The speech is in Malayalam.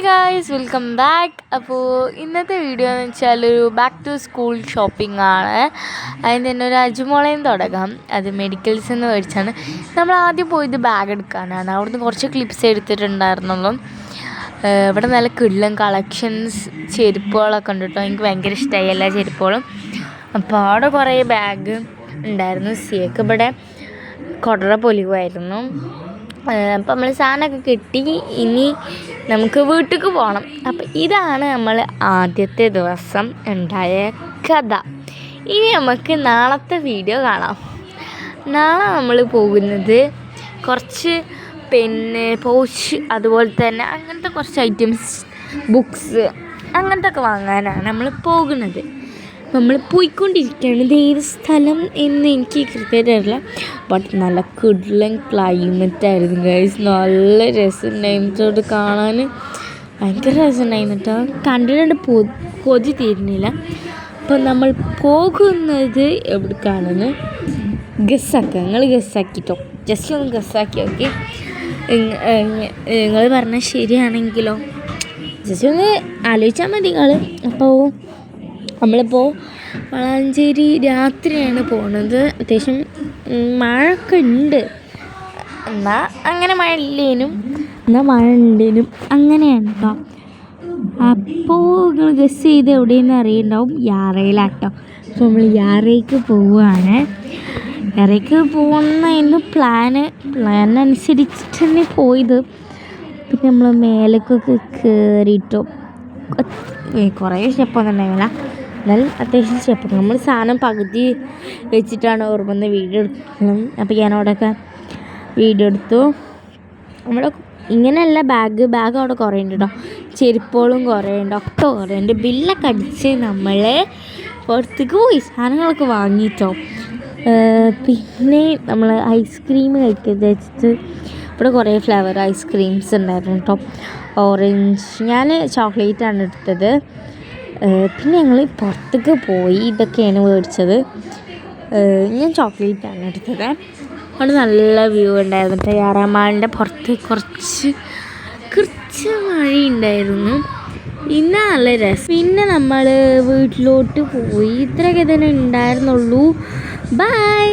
Guys, welcome back. അപ്പോൾ ഇന്നത്തെ വീഡിയോ എന്ന് വെച്ചാൽ ഒരു ബാക്ക് ടു സ്കൂൾ ഷോപ്പിംഗ് ആണ്. അതിന് തന്നെ ഒരു അജുമോളയും തുടങ്ങാം. അത് മെഡിക്കൽസ് എന്ന് മേടിച്ചാണ്. നമ്മൾ ആദ്യം പോയത് ബാഗ് എടുക്കാനാണ്. അവിടുന്ന് കുറച്ച് ക്ലിപ്സ് എടുത്തിട്ടുണ്ടായിരുന്നുള്ളൂ. ഇവിടെ നല്ല കിടിലൻ കളക്ഷൻസ് ചെരുപ്പുകളൊക്കെ ഉണ്ട് കേട്ടോ. എനിക്ക് ഭയങ്കര ഇഷ്ടമായി എല്ലാ ചെരുപ്പുകളും. അപ്പോൾ അവിടെ കുറേ ബാഗ് ഉണ്ടായിരുന്നു. സിയൊക്കെ ഇവിടെ കൊടറ പൊലിവായിരുന്നു. അപ്പം നമ്മൾ സാധനമൊക്കെ കിട്ടി. ഇനി നമുക്ക് വീട്ടിലേക്ക് പോകണം. അപ്പം ഇതാണ് നമ്മൾ ആദ്യത്തെ ദിവസം ഉണ്ടായ കഥ. ഇനി നമുക്ക് നാളത്തെ വീഡിയോ കാണാം. നാളെ നമ്മൾ പോകുന്നത് കുറച്ച് പെന്ന്, പൗച്ച്, അതുപോലെ തന്നെ അങ്ങനത്തെ കുറച്ച് ഐറ്റംസ്, ബുക്സ് അങ്ങനത്തെ ഒക്കെ വാങ്ങാനാണ് നമ്മൾ പോകുന്നത്. നമ്മൾ പോയിക്കൊണ്ടിരിക്കുകയാണ്. ഇത് ഏത് സ്ഥലം എന്ന് എനിക്ക് കൃത്യമായിട്ട് അറിയില്ല. ബട്ട് നല്ല കിടിലൻ ക്ലൈമറ്റായിരുന്നു ഗൈസ്. നല്ല രസമുണ്ടായിരുന്നു അത് കാണാൻ. ഭയങ്കര രസമുണ്ടായിരുന്നു കേട്ടോ. കണ്ടിട്ട് കൊതി തീരുന്നില്ല. അപ്പം നമ്മൾ പോകുന്നത് എവിടേക്കാണെന്ന് ഗസ്സാക്കുക. നിങ്ങൾ ഗസ്സാക്കിട്ടോ, ജസ്റ്റ് ഒന്ന് ഗസ്സാക്കി നോക്കി. നിങ്ങൾ പറഞ്ഞാൽ ശരിയാണെങ്കിലോ ജസ്റ്റ് ഒന്ന് ആലോചിച്ചാൽ മതി നിങ്ങൾ. അപ്പോൾ നമ്മളിപ്പോൾ വളാഞ്ചേരി രാത്രിയാണ് പോണത്. അത്യാവശ്യം മഴയൊക്കെ ഉണ്ട്. എന്നാൽ അങ്ങനെ മഴ ഇല്ലേനും എന്നാൽ മഴ ഉണ്ടേനും അങ്ങനെയാണ് കേട്ടോ. അപ്പോൾ നിങ്ങൾ ഗസ് ചെയ്ത് എവിടെയെന്ന് അറിയുണ്ടാവും. യാറയിലാട്ടോ. അപ്പോൾ നമ്മൾ യാറയ്ക്ക് പോവുകയാണ്. യാറയ്ക്ക് പോകുന്നതിന് പ്ലാൻ അനുസരിച്ചിട്ട് തന്നെ പോയത്. പിന്നെ നമ്മൾ മേലേക്കൊക്കെ കയറിയിട്ടോ. കുറേ സ്റ്റെപ്പൊന്നും ഉണ്ടായില്ല, എന്നാലും അത്യാവശ്യം സ്റ്റെപ്പ്. നമ്മൾ സാധനം പകുതി വെച്ചിട്ടാണ് ഓർമ്മ വീഡിയോ എടുക്കണം. അപ്പോൾ ഞാൻ അവിടെയൊക്കെ വീഡിയോ എടുത്തു. നമ്മുടെ ഇങ്ങനെയല്ല ബാഗ് അവിടെ കുറേ ഉണ്ട് കേട്ടോ. ചെരുപ്പുകളും കുറേ ഉണ്ട്, ഒക്കെ കുറേ ഉണ്ട്. ബില്ലൊക്കെ അടിച്ച് നമ്മൾ പുറത്തേക്ക് പോയി സാധനങ്ങളൊക്കെ വാങ്ങിയിട്ടോ. പിന്നെ നമ്മൾ ഐസ്ക്രീം കഴിക്കുന്നത് വെച്ചിട്ട് ഇവിടെ കുറേ ഫ്ലേവർ ഐസ്ക്രീംസ് ഉണ്ടായിരുന്നു കേട്ടോ. ഓറഞ്ച്, ഞാൻ ചോക്ലേറ്റാണ് എടുത്തത്. പിന്നെ ഞങ്ങൾ പുറത്തേക്ക് പോയി. ഇതൊക്കെയാണ് മേടിച്ചത്. ഞാൻ ചോക്ലേറ്റാണ് എടുത്തത്. അവിടെ നല്ല വ്യൂ ഉണ്ടായിരുന്നു കേട്ടോ. യാറാമാളിൻ്റെ പുറത്ത് കുറച്ച് മഴയുണ്ടായിരുന്നു. ഇന്ന് നല്ല രസം. പിന്നെ നമ്മൾ വീട്ടിലോട്ട് പോയി. ഇത്രയൊക്കെ തന്നെ ഉണ്ടായിരുന്നുള്ളൂ. ബൈ.